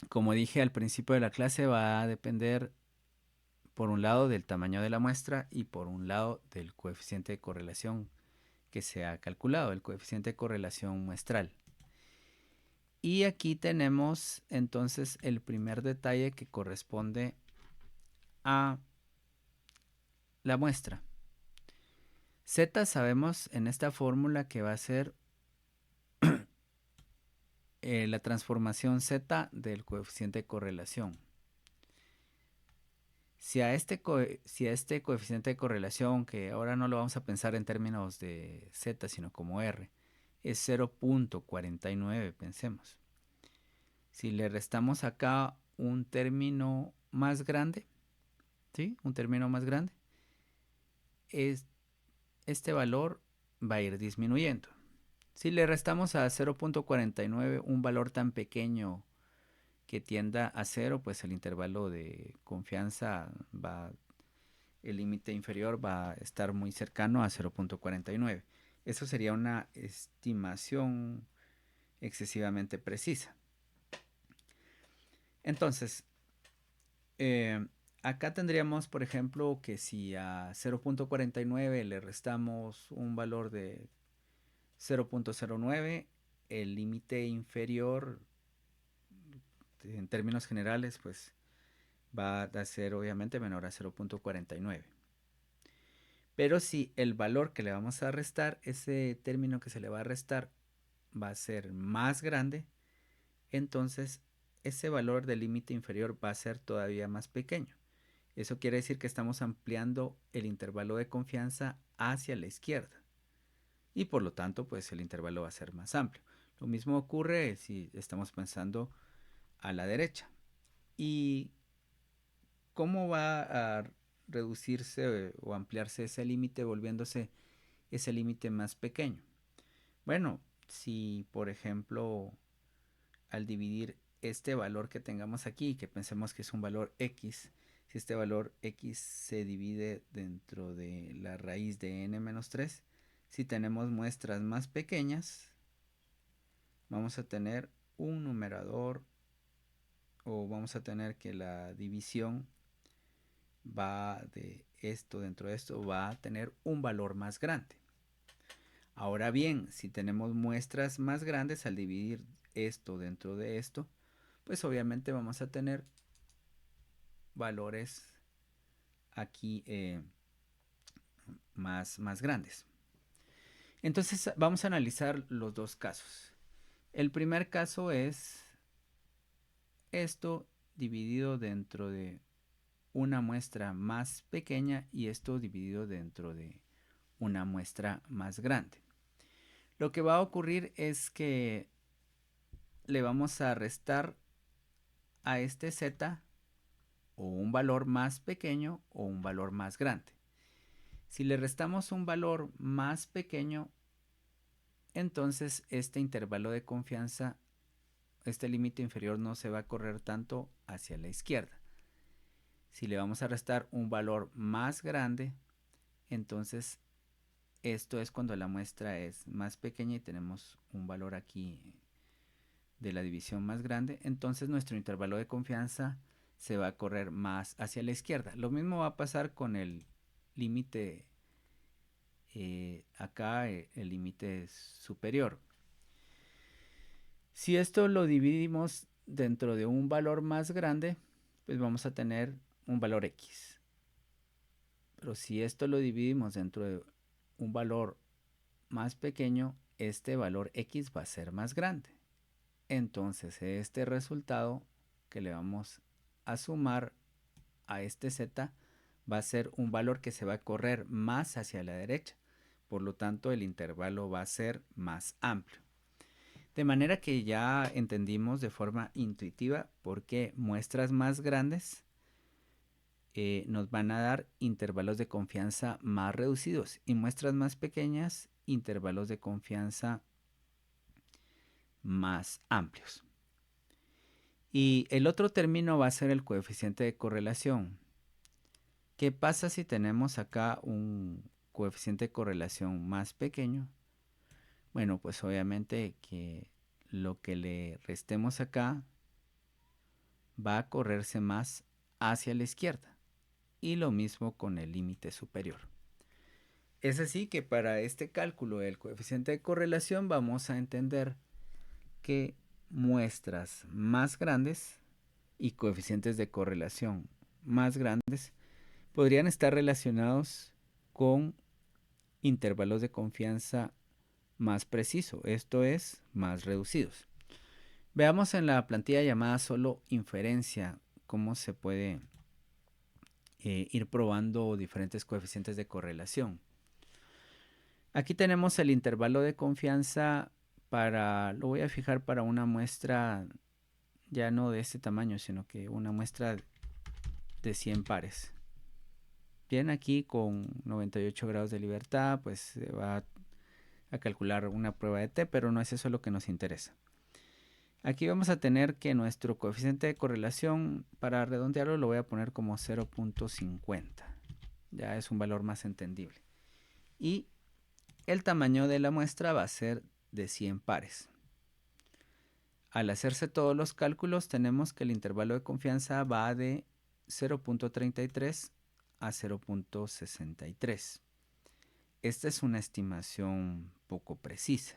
como dije al principio de la clase, va a depender por un lado del tamaño de la muestra y por un lado del coeficiente de correlación que se ha calculado, el coeficiente de correlación muestral. Y aquí tenemos entonces el primer detalle que corresponde a la muestra. Z sabemos en esta fórmula que va a ser la transformación Z del coeficiente de correlación. Si a este coeficiente de correlación, que ahora no lo vamos a pensar en términos de Z, sino como R, es 0.49, pensemos. Si le restamos acá un término más grande, ¿sí? Un término más grande, este valor va a ir disminuyendo. Si le restamos a 0.49 un valor tan pequeño que tienda a 0, pues el intervalo de confianza el límite inferior va a estar muy cercano a 0.49. Eso sería una estimación excesivamente precisa. Entonces, acá tendríamos, por ejemplo, que si a 0.49 le restamos un valor de 0.09, el límite inferior, en términos generales, pues va a ser obviamente menor a 0.49. Pero si el valor que le vamos a restar, ese término que se le va a restar va a ser más grande, entonces ese valor del límite inferior va a ser todavía más pequeño. Eso quiere decir que estamos ampliando el intervalo de confianza hacia la izquierda y por lo tanto pues el intervalo va a ser más amplio. Lo mismo ocurre si estamos pensando a la derecha. ¿Y cómo va a reducirse o ampliarse ese límite volviéndose ese límite más pequeño? Bueno, si por ejemplo al dividir este valor que tengamos aquí, que pensemos que es un valor x, si este valor x se divide dentro de la raíz de n-3, si tenemos muestras más pequeñas, vamos a tener un numerador o vamos a tener que la división va de esto dentro de esto va a tener un valor más grande. Ahora bien, si tenemos muestras más grandes al dividir esto dentro de esto, pues obviamente vamos a tener valores aquí más grandes. Entonces vamos a analizar los dos casos. El primer caso es esto dividido dentro de una muestra más pequeña y esto dividido dentro de una muestra más grande. Lo que va a ocurrir es que le vamos a restar a este z o un valor más pequeño o un valor más grande. Si le restamos un valor más pequeño, entonces este intervalo de confianza, este límite inferior no se va a correr tanto hacia la izquierda. Si le vamos a restar un valor más grande, entonces esto es cuando la muestra es más pequeña y tenemos un valor aquí de la división más grande, entonces nuestro intervalo de confianza se va a correr más hacia la izquierda. Lo mismo va a pasar con el límite acá, el límite superior. Si esto lo dividimos dentro de un valor más grande, pues vamos a tener un valor x. Pero si esto lo dividimos dentro de un valor más pequeño, este valor x va a ser más grande. Entonces este resultado que le vamos a sumar a este z va a ser un valor que se va a correr más hacia la derecha. Por lo tanto, el intervalo va a ser más amplio. De manera que ya entendimos de forma intuitiva por qué muestras más grandes nos van a dar intervalos de confianza más reducidos y muestras más pequeñas intervalos de confianza más amplios. Y el otro término va a ser el coeficiente de correlación. ¿Qué pasa si tenemos acá un coeficiente de correlación más pequeño? Bueno, pues obviamente que lo que le restemos acá va a correrse más hacia la izquierda. Y lo mismo con el límite superior. Es así que para este cálculo del coeficiente de correlación vamos a entender que muestras más grandes y coeficientes de correlación más grandes podrían estar relacionados con intervalos de confianza más precisos, esto es, más reducidos. Veamos en la plantilla llamada solo inferencia cómo se puede ir probando diferentes coeficientes de correlación. Aquí tenemos el intervalo de confianza lo voy a fijar para una muestra ya no de este tamaño, sino que una muestra de 100 pares. Bien, aquí con 98 grados de libertad, pues se va a calcular una prueba de t, pero no es eso lo que nos interesa. Aquí vamos a tener que nuestro coeficiente de correlación, para redondearlo, lo voy a poner como 0.50. Ya es un valor más entendible. Y el tamaño de la muestra va a ser de 100 pares. Al hacerse todos los cálculos, tenemos que el intervalo de confianza va de 0.33 a 0.63. Esta es una estimación poco precisa.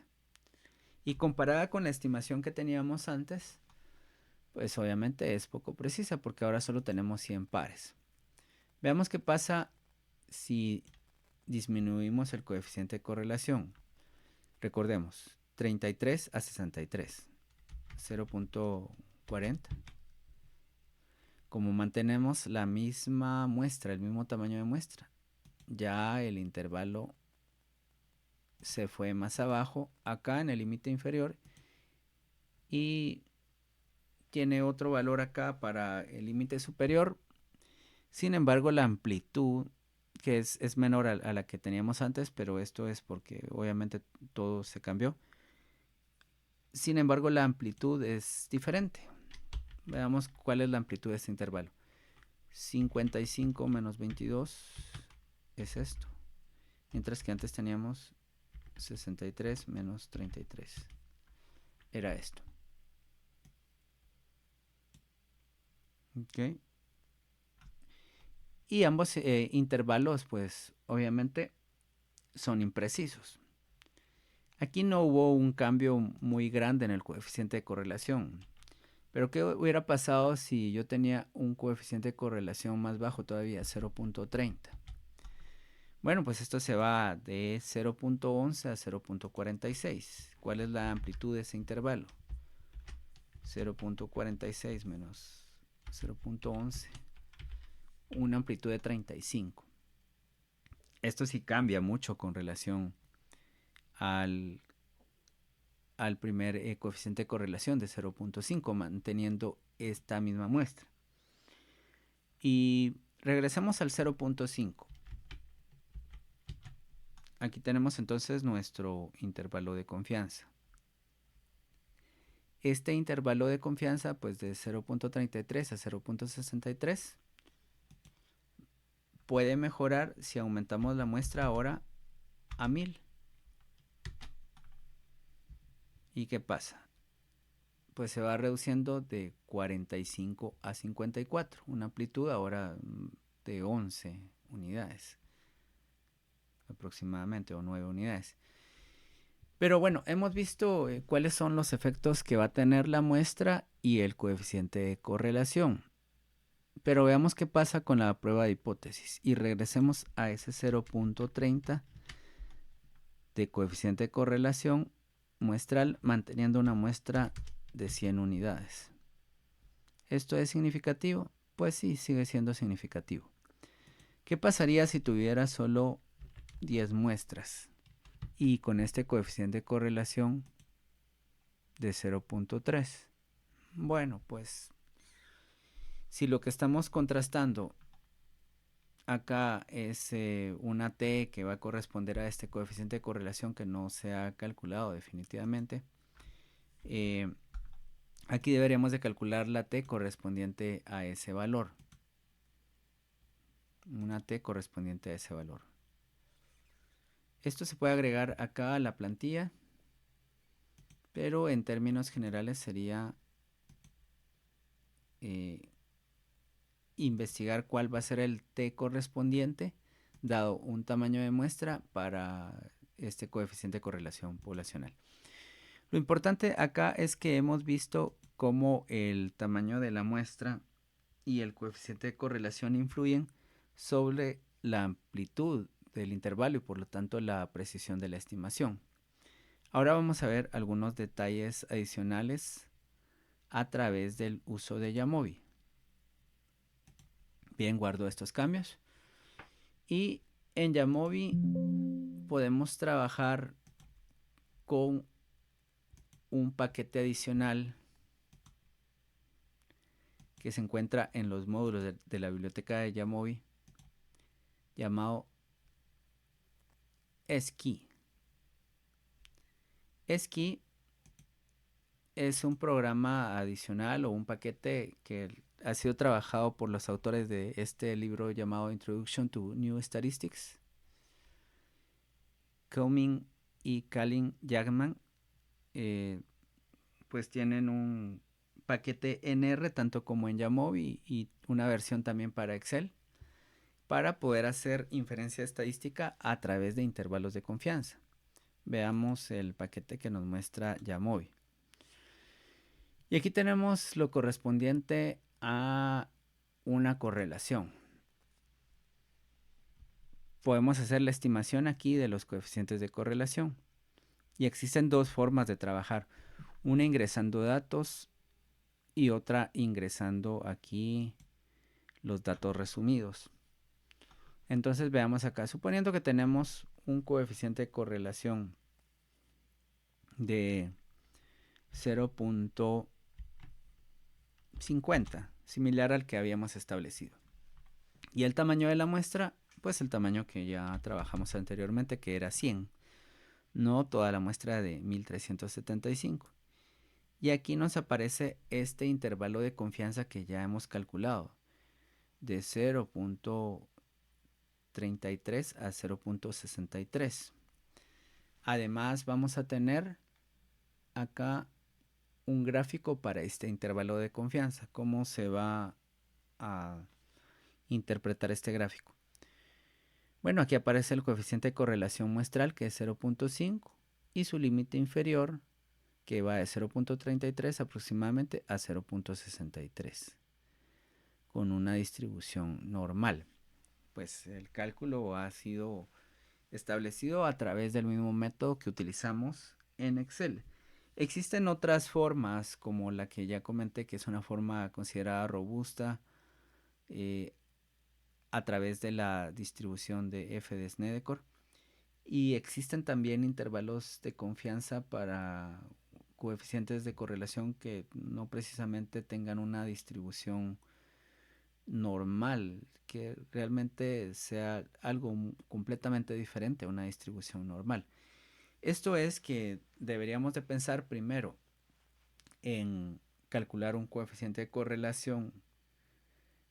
Y comparada con la estimación que teníamos antes, pues obviamente es poco precisa porque ahora solo tenemos 100 pares. Veamos qué pasa si disminuimos el coeficiente de correlación. Recordemos, 33 a 63, 0.40. Como mantenemos la misma muestra, el mismo tamaño de muestra, ya el intervalo se fue más abajo, acá en el límite inferior, y tiene otro valor acá para el límite superior. Sin embargo, la amplitud, que es menor a la que teníamos antes, pero esto es porque obviamente todo se cambió. Sin embargo, la amplitud es diferente. Veamos cuál es la amplitud de este intervalo. 55 menos 22 es esto. Mientras que antes teníamos 63 menos 33. Era esto. Ok. Y ambos intervalos, pues, obviamente son imprecisos. Aquí no hubo un cambio muy grande en el coeficiente de correlación. Pero ¿qué hubiera pasado si yo tenía un coeficiente de correlación más bajo todavía, 0.30? Bueno, pues esto se va de 0.11 a 0.46. ¿Cuál es la amplitud de ese intervalo? 0.46 menos 0.11. Una amplitud de 35. Esto sí cambia mucho con relación al primer coeficiente de correlación de 0.5, manteniendo esta misma muestra. Y regresamos al 0.5. Aquí tenemos entonces nuestro intervalo de confianza. Este intervalo de confianza, pues de 0.33 a 0.63, puede mejorar si aumentamos la muestra ahora a 1000. ¿Y qué pasa? Pues se va reduciendo de 45 a 54, una amplitud ahora de 11 unidades aproximadamente, o 9 unidades. Pero bueno, hemos visto cuáles son los efectos que va a tener la muestra y el coeficiente de correlación. Pero veamos qué pasa con la prueba de hipótesis y regresemos a ese 0.30 de coeficiente de correlación muestral, manteniendo una muestra de 100 unidades. ¿Esto es significativo? Pues sí, sigue siendo significativo. ¿Qué pasaría si tuviera solo 10 muestras y con este coeficiente de correlación de 0.3? Bueno, pues si lo que estamos contrastando acá es una t que va a corresponder a este coeficiente de correlación que no se ha calculado definitivamente, aquí deberíamos de calcular la t correspondiente a ese valor. Una t correspondiente a ese valor. Esto se puede agregar acá a la plantilla, pero en términos generales sería investigar cuál va a ser el t correspondiente dado un tamaño de muestra para este coeficiente de correlación poblacional. Lo importante acá es que hemos visto cómo el tamaño de la muestra y el coeficiente de correlación influyen sobre la amplitud del intervalo y por lo tanto la precisión de la estimación. Ahora vamos a ver algunos detalles adicionales a través del uso de Jamovi. Bien, guardo estos cambios. Y en Jamovi podemos trabajar con un paquete adicional que se encuentra en los módulos de la biblioteca de Jamovi llamado Esquí. Esquí es un programa adicional o un paquete que ha sido trabajado por los autores de este libro llamado Introduction to New Statistics, Cumming y Kalin Jagman. Pues tienen un paquete en R tanto como en Jamovi y una versión también para Excel para poder hacer inferencia estadística a través de intervalos de confianza. Veamos el paquete que nos muestra Jamovi. Y aquí tenemos lo correspondiente a una correlación. podemos hacer la estimación aquí de los coeficientes de correlación. Y existen dos formas de trabajar. Una ingresando datos y otra ingresando aquí los datos resumidos. Entonces veamos acá, suponiendo que tenemos un coeficiente de correlación de 0.50, similar al que habíamos establecido. Y el tamaño de la muestra, pues el tamaño que ya trabajamos anteriormente, que era 100, no toda la muestra de 1375. Y aquí nos aparece este intervalo de confianza que ya hemos calculado, de 0.33 a 0.63. Además vamos a tener acá un gráfico para este intervalo de confianza. ¿Cómo se va a interpretar este gráfico? Bueno, aquí aparece el coeficiente de correlación muestral, que es 0.5, y su límite inferior, que va de 0.33 aproximadamente a 0.63, con una distribución normal. Pues el cálculo ha sido establecido a través del mismo método que utilizamos en Excel. Existen otras formas, como la que ya comenté, que es una forma considerada robusta, a través de la distribución de f de Snedeker. Y existen también intervalos de confianza para coeficientes de correlación que no precisamente tengan una distribución normal, que realmente sea algo completamente diferente a una distribución normal. Esto es que deberíamos de pensar primero en calcular un coeficiente de correlación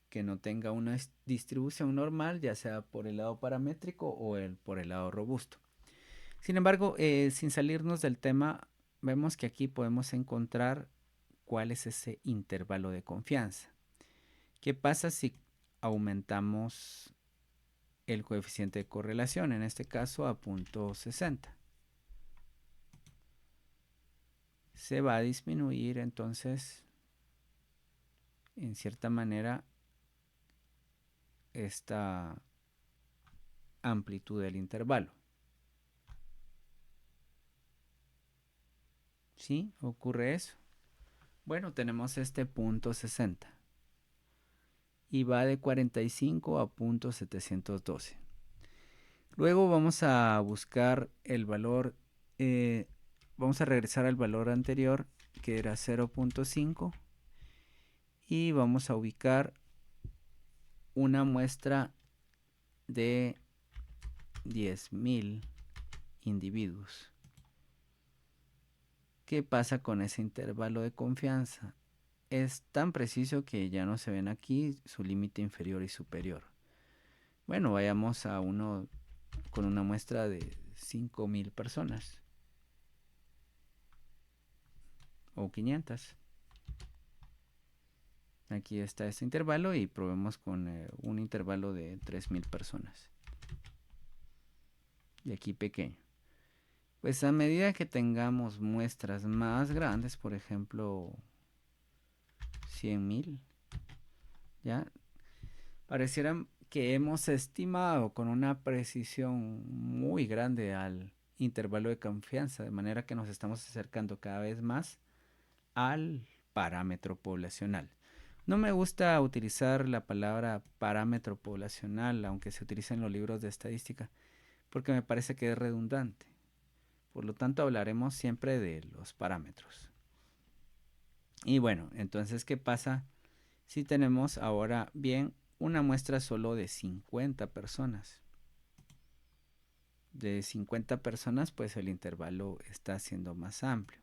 que no tenga una distribución normal, ya sea por el lado paramétrico o por el lado robusto. Sin embargo, sin salirnos del tema, vemos que aquí podemos encontrar cuál es ese intervalo de confianza. ¿Qué pasa si aumentamos el coeficiente de correlación, en este caso a 0.60? Se va a disminuir entonces, en cierta manera, esta amplitud del intervalo. ¿Sí? ¿Ocurre eso? Bueno, tenemos este 0.60 y va de 45 a 0.712. Luego vamos a buscar el valor, vamos a regresar al valor anterior, que era 0.5, y vamos a ubicar una muestra de 10.000 individuos. ¿Qué pasa con ese intervalo de confianza? Es tan preciso que ya no se ven aquí su límite inferior y superior. Bueno, vayamos a uno con una muestra de 5.000 personas o 500. Aquí está este intervalo y probemos con un intervalo de 3.000 personas. Y aquí pequeño. Pues a medida que tengamos muestras más grandes, por ejemplo 100.000, ya pareciera que hemos estimado con una precisión muy grande al intervalo de confianza, de manera que nos estamos acercando cada vez más al parámetro poblacional. No me gusta utilizar la palabra parámetro poblacional, aunque se utiliza en los libros de estadística, porque me parece que es redundante. Por lo tanto, hablaremos siempre de los parámetros. Y bueno, entonces, ¿qué pasa si tenemos ahora bien una muestra solo de 50 personas? De 50 personas, pues el intervalo está siendo más amplio.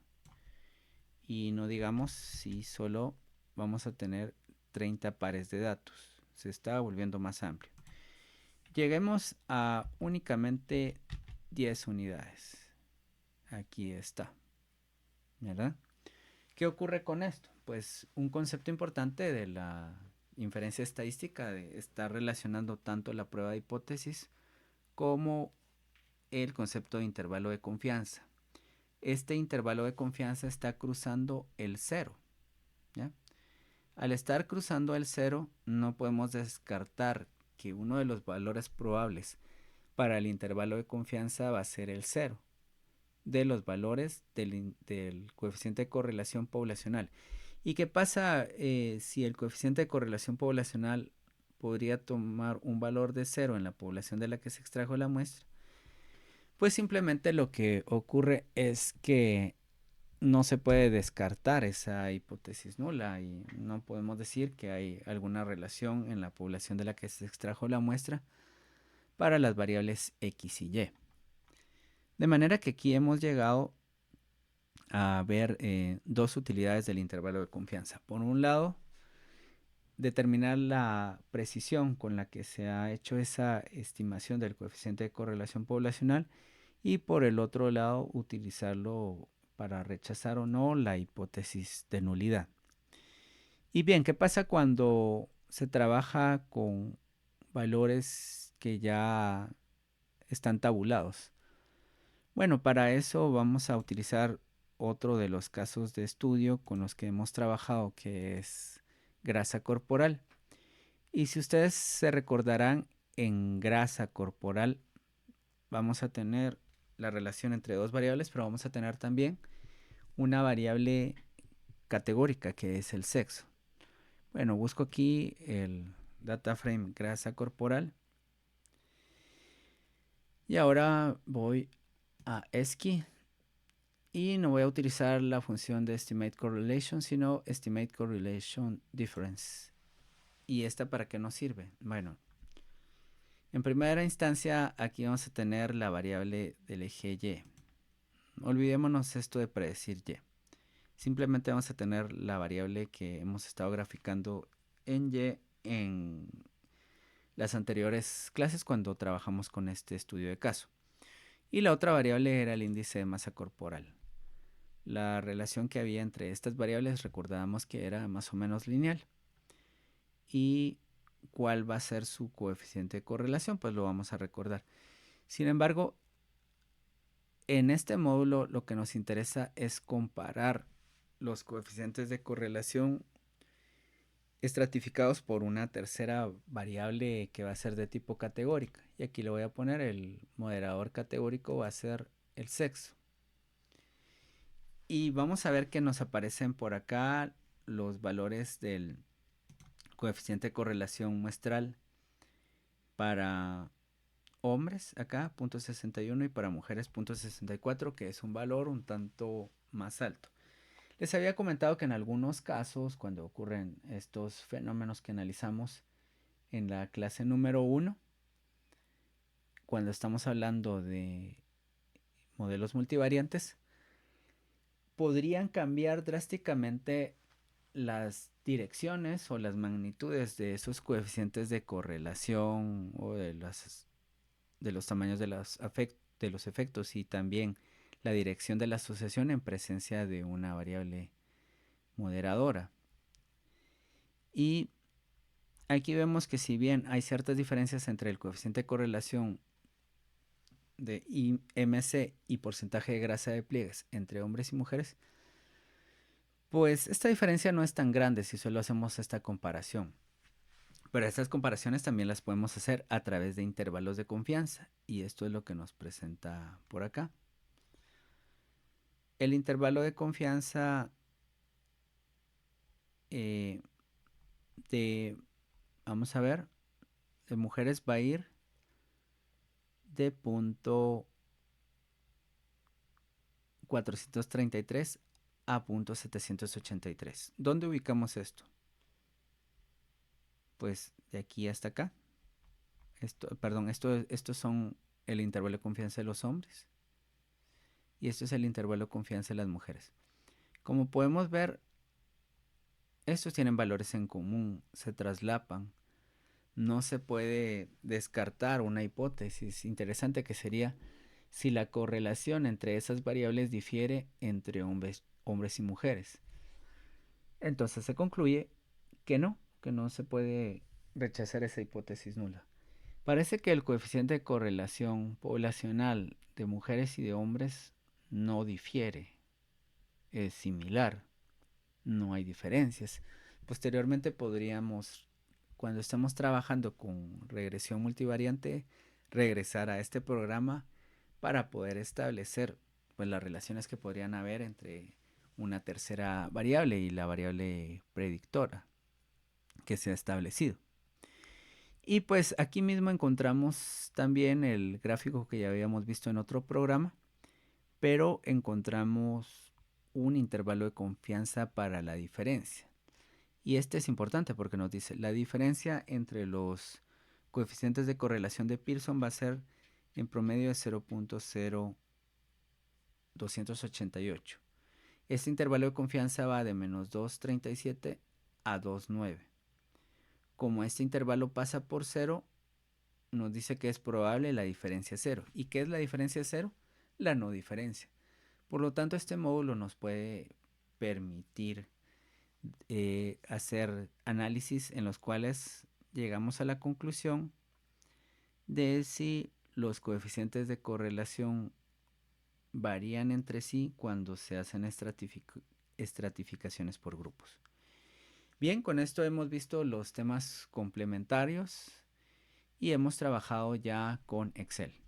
Y no digamos si solo vamos a tener 30 pares de datos. Se está volviendo más amplio. Lleguemos a únicamente 10 unidades. Aquí está, ¿verdad? ¿Qué ocurre con esto? Pues un concepto importante de la inferencia estadística de estar relacionando tanto la prueba de hipótesis como el concepto de intervalo de confianza. Este intervalo de confianza está cruzando el cero, ¿ya? Al estar cruzando el cero, no podemos descartar que uno de los valores probables para el intervalo de confianza va a ser el cero de los valores del coeficiente de correlación poblacional. ¿Y qué pasa si el coeficiente de correlación poblacional podría tomar un valor de cero en la población de la que se extrajo la muestra? Pues simplemente lo que ocurre es que no se puede descartar esa hipótesis nula y no podemos decir que hay alguna relación en la población de la que se extrajo la muestra para las variables X y Y. De manera que aquí hemos llegado a ver dos utilidades del intervalo de confianza. Por un lado, determinar la precisión con la que se ha hecho esa estimación del coeficiente de correlación poblacional y por el otro lado utilizarlo para rechazar o no la hipótesis de nulidad. Y bien, ¿qué pasa cuando se trabaja con valores que ya están tabulados? Bueno, para eso vamos a utilizar otro de los casos de estudio con los que hemos trabajado, que es grasa corporal. Y si ustedes se recordarán, en grasa corporal vamos a tener la relación entre dos variables, pero vamos a tener también una variable categórica que es el sexo. Bueno, busco aquí el data frame grasa corporal y ahora voy a esquí y no voy a utilizar la función de estimate correlation, sino estimate correlation difference. ¿Y esta para qué nos sirve? Bueno, en primera instancia aquí vamos a tener la variable del eje Y. Olvidémonos esto de predecir Y. Simplemente vamos a tener la variable que hemos estado graficando en Y en las anteriores clases cuando trabajamos con este estudio de caso. Y la otra variable era el índice de masa corporal. La relación que había entre estas variables recordábamos que era más o menos lineal. ¿Y cuál va a ser su coeficiente de correlación? Pues lo vamos a recordar. Sin embargo, en este módulo lo que nos interesa es comparar los coeficientes de correlación estratificados por una tercera variable que va a ser de tipo categórica. Y aquí le voy a poner el moderador categórico, va a ser el sexo. Y vamos a ver que nos aparecen por acá los valores del coeficiente de correlación muestral para hombres acá, 0.61, y para mujeres 0.64, que es un valor un tanto más alto. Les había comentado que en algunos casos, cuando ocurren estos fenómenos que analizamos en la clase número 1, cuando estamos hablando de modelos multivariantes, podrían cambiar drásticamente las direcciones o las magnitudes de esos coeficientes de correlación o de los tamaños de los efectos y también la dirección de la asociación en presencia de una variable moderadora. Y aquí vemos que si bien hay ciertas diferencias entre el coeficiente de correlación de IMC y porcentaje de grasa de pliegues entre hombres y mujeres, pues esta diferencia no es tan grande si solo hacemos esta comparación. Pero estas comparaciones también las podemos hacer a través de intervalos de confianza y esto es lo que nos presenta por acá. El intervalo de confianza vamos a ver, de mujeres va a ir de punto 433 a punto 783. ¿Dónde ubicamos esto? Pues de aquí hasta acá. Estos son el intervalo de confianza de los hombres y esto es el intervalo de confianza de las mujeres. Como podemos ver, estos tienen valores en común, se traslapan. No se puede descartar una hipótesis interesante que sería si la correlación entre esas variables difiere entre hombres y mujeres. Entonces se concluye que no se puede rechazar esa hipótesis nula. Parece que el coeficiente de correlación poblacional de mujeres y de hombres no difiere, es similar, no hay diferencias. Posteriormente podríamos, cuando estamos trabajando con regresión multivariante, regresar a este programa para poder establecer pues las relaciones que podrían haber entre una tercera variable y la variable predictora que se ha establecido. Y pues aquí mismo encontramos también el gráfico que ya habíamos visto en otro programa, pero encontramos un intervalo de confianza para la diferencia. Y este es importante porque nos dice la diferencia entre los coeficientes de correlación de Pearson va a ser en promedio de 0.0288. Este intervalo de confianza va de menos 2,37 a 2,9. Como este intervalo pasa por 0, nos dice que es probable la diferencia 0. ¿Y qué es la diferencia 0? La no diferencia. Por lo tanto, este módulo nos puede permitir hacer análisis en los cuales llegamos a la conclusión de si los coeficientes de correlación varían entre sí cuando se hacen estratificaciones por grupos. Bien, con esto hemos visto los temas complementarios y hemos trabajado ya con Excel.